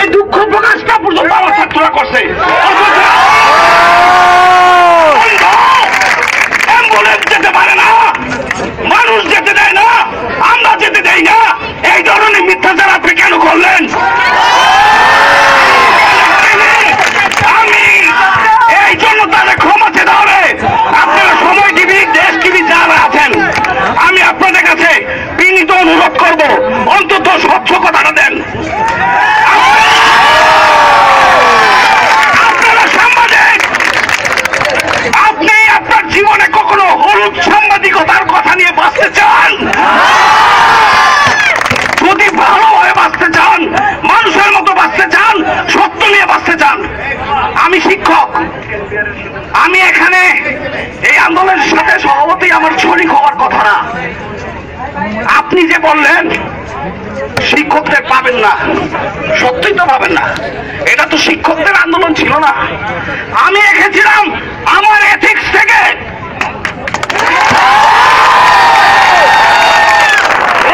এই দুঃখ প্রকাশটা পর্যন্ত আমার ছাত্ররা করছে। অ্যাম্বুলেন্স যেতে পারে না, মানুষ যেতে দেয় না, আমরা যেতে দেই না, এই ধরনের মিথ্যাচার আপনি কেন করলেন? আমি এই জন্য তাদের ক্ষমা চেতে হবে। আপনারা সময় টিভি, দেশ টিভি যারা আছেন, আমি আপনাদের কাছে বিনীত অনুরোধ করব, অন্তত স্বচ্ছ কথাটা দেন। আপনারা সাংবাদিক, আপনি আপনার জীবনে কখনো হলুদ সাংবাদিকতার কথা নিয়ে বাঁচতে চান? যদি ভালোভাবে বাঁচতে চান, মানুষের মতো বাঁচতে চান, সত্য নিয়ে বাঁচতে চান। আমি শিক্ষক, আমি এখানে এই আন্দোলনের সাথে সভাপতি আমার শরীক হওয়ার কথা না। আপনি যে বললেন শিক্ষকদের পাবেন না, সত্যিই তো পাবেন না। এটা তো শিক্ষকদের আন্দোলন ছিল না। আমি এঁকেছিলাম আমার এথিক্স থেকে।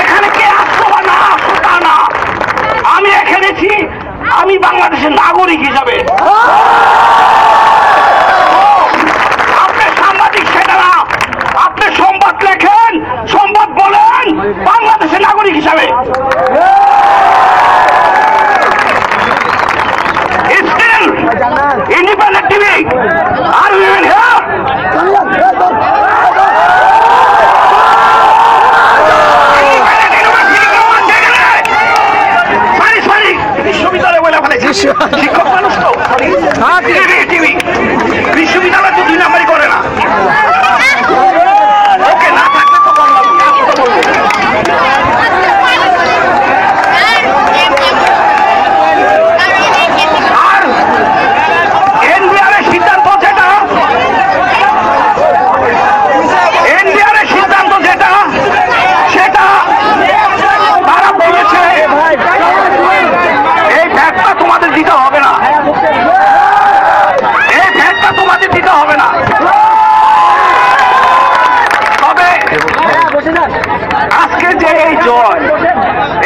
এখানে কে আসতো বা না আসতো তা না, আমি এঁকেছি আমি বাংলাদেশের নাগরিক হিসাবে। আপনি সাংবাদিক সেটা না, আপনি সংবাদ লেখেন, সংবাদ বলেন বাংলাদেশের নাগরিক হিসাবে। Still, independent TV, are we even here? বিশ্ববিদ্যালয় বলে ফেলেছে, শিক্ষক মানুষ তো টিভি, বিশ্ববিদ্যালয় তো 2 নাম্বারই করে না। ওকে, না থাকলে তো বললাম। আর এনবিআরের সিদ্ধান্ত যেটা, সেটা তারা বলেছে এই ভ্যাটটা তোমাদের দিতে হবে না, এই ভ্যাটটা তোমাদের দিতে হবে না। তবে আজকে যে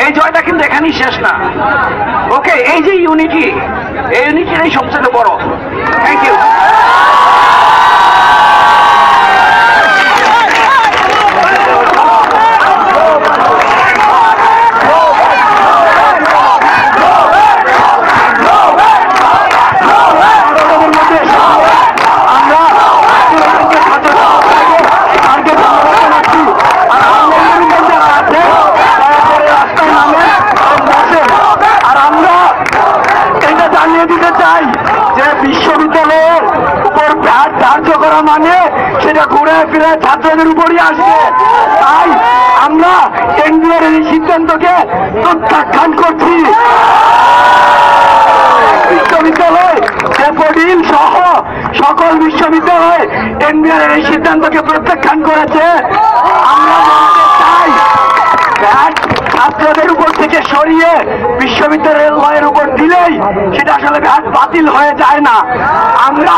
এই জয়টা কিন্তু এখানেই শেষ না। ওকে, এই যে ইউনিটি, এই ইউনিটিটাই সবচেয়ে বড়। Thank you. বিশ্ববিদ্যালয়ের উপর ভ্যাট ধার্য করা মানে সেটা ঘুরে ফিরে ছাত্রদের উপরই আসবে। তাই আমরা এনবিআর এই সিদ্ধান্তকে প্রত্যাখ্যান করছি। বিশ্ববিদ্যালয় ড্যাফোডিল সহ সকল বিশ্ববিদ্যালয় এনবিআর এই সিদ্ধান্তকে প্রত্যাখ্যান করেছে। আমরা বলতে চাই, ভ্যাট ছাত্রদের উপর থেকে সরিয়ে বিশ্ববিদ্যালয়ের উপর দিলেই সেটা আসলে ভ্যাট বাতিল হয়ে যায় না। আমরা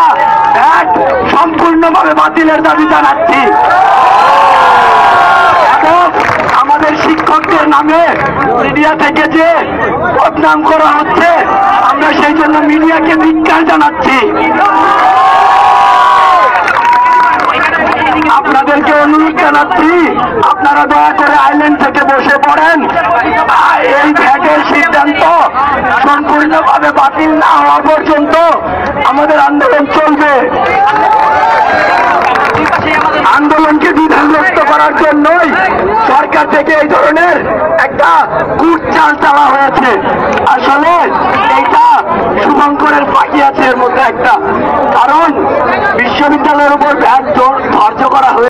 ভ্যাট সম্পূর্ণভাবে বাতিলের দাবি জানাচ্ছি। এবং আমাদের শিক্ষকদের নামে মিডিয়া থেকে যে বদনাম করা হচ্ছে, আমরা সেই জন্য মিডিয়াকে ধিক্কার জানাচ্ছি। আপনাদেরকে অনুরোধ জানাচ্ছি, আপনারা দয়া করে আইল্যান্ড থেকে বসে পড়েন। এই ভ্যাটের সিদ্ধান্ত সম্পূর্ণভাবে বাতিল না হওয়া পর্যন্ত আমাদের আন্দোলন চলবে। আন্দোলনকে দ্বিধাগ্রস্ত করার জন্যই সরকার থেকে এই ধরনের একটা কুটচাল চালা হয়েছে। আসলে এইটা শুভঙ্করের ফাঁকি আছে এর মধ্যে একটা, কারণ বিশ্ববিদ্যালয়ের উপর ভ্যাট ধার্য করা হয়েছে।